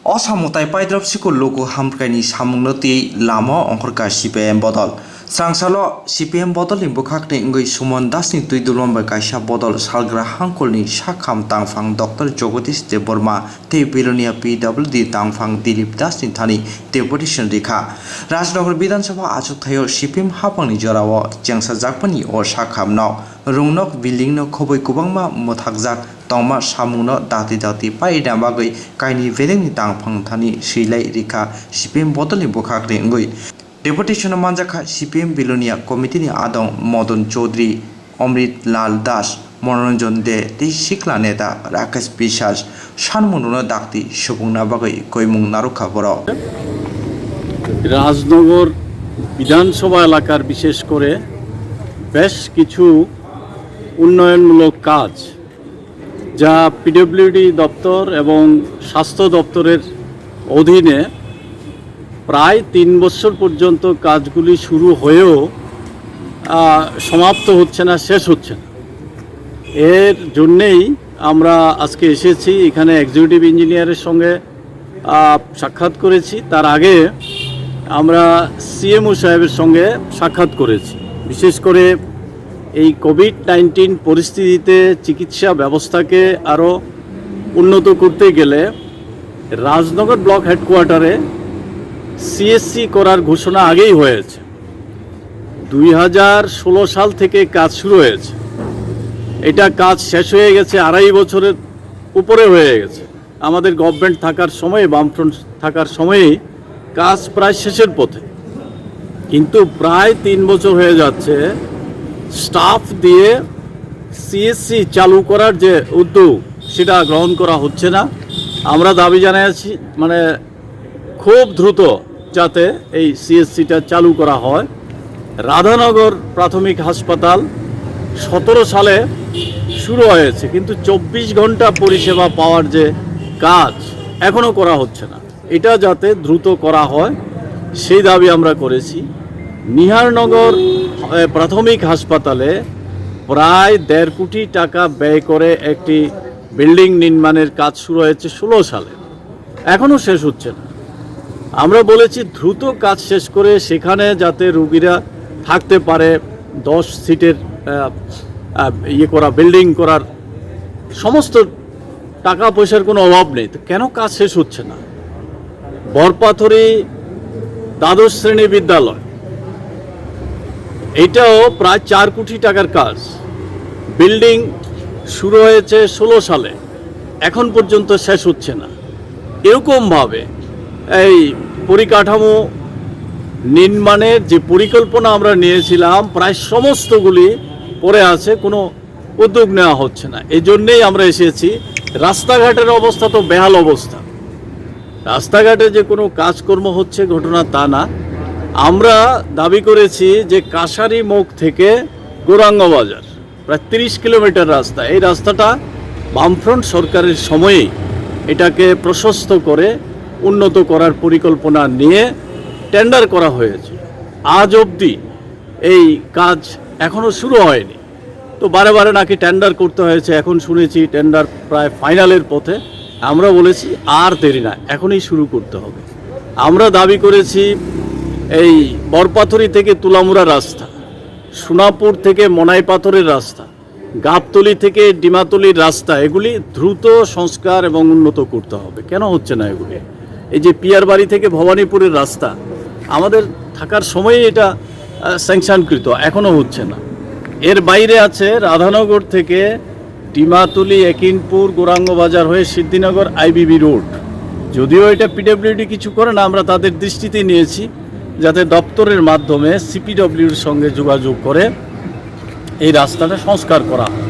असामुताय पाइद्रपसिको लोगो हामकाइनि सामुंगनति Lama अंखरका CPM बदल स्रांसालो CPM बदल नि बुखाकनि इंगै सुमन दासनि तुइदुलमबा काइसा बदल सालग्रा हांखलनि साखाम तांफां डॉक्टर जगदीश देबबर्मा ते बिलोनिया PWD तांफां दिलीप दासनि थानि डेपुटेशन रेखा राजनगर विधानसभा आजुथायो CPM हाफांनि जराव जेंसा जाकपनि अ साखामनाव रुंनक बिल्डिंनो खबै कुबांमा मोथाकजाक तंमा सामुनो दाति दाति पाइदा बागै काइनि वेरेंनि तांफां थानि सैलाय रेखा CPM बदलनि बुखाकनि इंगै डेपुटेशन मानजाखा CPM बिलोनिया कमिटिनि आदं मदन चौधरी अमृत लाल दास मनोरंजन दे ति सिखला नेता राकेश বিশ্বাস सानमुनो दाक्ति सुबुंना बागै कयमुं नारुखा बर রাজনগর বিধানসভা এলাকার বিশেষ করে বেশ কিছু উন্নয়নমূলক কাজ যা পিডব্লিউডি দপ্তর এবং স্বাস্থ্য দপ্তরের অধীনে প্রায় 3 বছর পর্যন্ত কাজগুলি শুরু হয়েও সমাপ্ত হচ্ছে না, শেষ হচ্ছে না। এর জন্যেই আমরা আজকে এসেছি এখানে এক্সিকিউটিভ ইঞ্জিনিয়ারের সঙ্গে সাক্ষাৎ করেছি। তার আগে আমরা CMO সাহেবের সঙ্গে সাক্ষাৎ করেছি। বিশেষ করে এই কোভিড-19 পরিস্থিতিতে চিকিৎসা ব্যবস্থাকে আরও উন্নত করতে গেলে রাজনগর ব্লক হেডকোয়ার্টারে CSC করার ঘোষণা আগেই হয়েছে। 2016 সাল থেকে কাজ শুরু হয়েছে। এটা কাজ শেষ হয়ে গেছে 2.5 বছরের উপরে হয়ে গেছে। আমাদের গভর্নমেন্ট থাকার সময়ে, বামফ্রন্ট থাকার সময়েই কাজ প্রায় শেষের পথে, কিন্তু প্রায় 3 বছর হয়ে যাচ্ছে স্টাফ দিয়ে CSC চালু করার যে উদ্যোগ সেটা গ্রহণ করা হচ্ছে না। আমরা দাবি জানাচ্ছি মানে খুব দ্রুত যাতে এই CSCটা চালু করা হয়। রাধানগর প্রাথমিক হাসপাতাল 17 সালে শুরু হয়েছে, কিন্তু 24 ঘন্টা পরিষেবা পাওয়ার যে কাজ এখনও করা হচ্ছে না। এটা যাতে দ্রুত করা হয় সেই দাবি আমরা করেছি। নিহারনগর প্রাথমিক হাসপাতালে প্রায় 1.5 কোটি টাকা ব্যয় করে একটি বিল্ডিং নির্মাণের কাজ শুরু হয়েছে 16 সালে, এখনও শেষ হচ্ছে না। আমরা বলেছি দ্রুত কাজ শেষ করে সেখানে যাতে রোগীরা থাকতে পারে, 10 সিটের করা বিল্ডিং করার সমস্ত টাকা পয়সার কোনো অভাব নেই। তো কেন কাজ শেষ হচ্ছে না? বরপাথরি দ্বাদশ শ্রেণী বিদ্যালয়, এটাও প্রায় 4 কোটি টাকার কাজ। বিল্ডিং শুরু হয়েছে 16 সালে, এখন পর্যন্ত শেষ হচ্ছে না। এরকমভাবে এই পরিকাঠামো নির্মাণের যে পরিকল্পনা আমরা নিয়েছিলাম প্রায় সমস্তগুলি পড়ে আছে, কোনো উদ্যোগ নেওয়া হচ্ছে না। এই জন্যেই আমরা এসেছি। রাস্তাঘাটের অবস্থা তো বেহাল অবস্থা। রাস্তাঘাটে যে কোনো কাজকর্ম হচ্ছে ঘটনা তা না। আমরা দাবি করেছি যে কাশারি মুখ থেকে গৌরাঙ্গ বাজার প্রায় 30 কিলোমিটার রাস্তা, এই রাস্তাটা বামফ্রন্ট সরকারের সময়েই এটাকে প্রশস্ত করে উন্নত করার পরিকল্পনা নিয়ে টেন্ডার করা হয়েছে। আজ অবধি এই কাজ এখনও শুরু হয়নি। তো বারে বারে নাকি টেন্ডার করতে হয়েছে, এখন শুনেছি টেন্ডার প্রায় ফাইনালের পথে। আমরা বলেছি আর দেরি না, এখনই শুরু করতে হবে। আমরা দাবি করেছি এই বরপাথরি থেকে তুলামুড়া রাস্তা, সোনাপুর থেকে মনাই পাথরের রাস্তা, গাবতলি থেকে ডিমাতলির রাস্তা, এগুলি দ্রুত সংস্কার এবং উন্নত করতে হবে। কেন হচ্ছে না এগুলি? এই যে পিয়ারবাড়ি থেকে ভবানীপুরের রাস্তা, আমাদের থাকার সময়ই এটা স্যাংশনকৃত, এখনও হচ্ছে না। এর বাইরে আছে রাধানগর থেকে ডিমাতলি, একিনপুর, গৌরাঙ্গ বাজার হয়ে সিদ্ধিনগর IBB রোড। যদিও এটা PWD কিছু করে না, আমরা তাদের দৃষ্টিতে নিয়েছি যাতে দপ্তরের মাধ্যমে CPWর সঙ্গে যোগাযোগ করে এই রাস্তাটা সংস্কার করা হয়।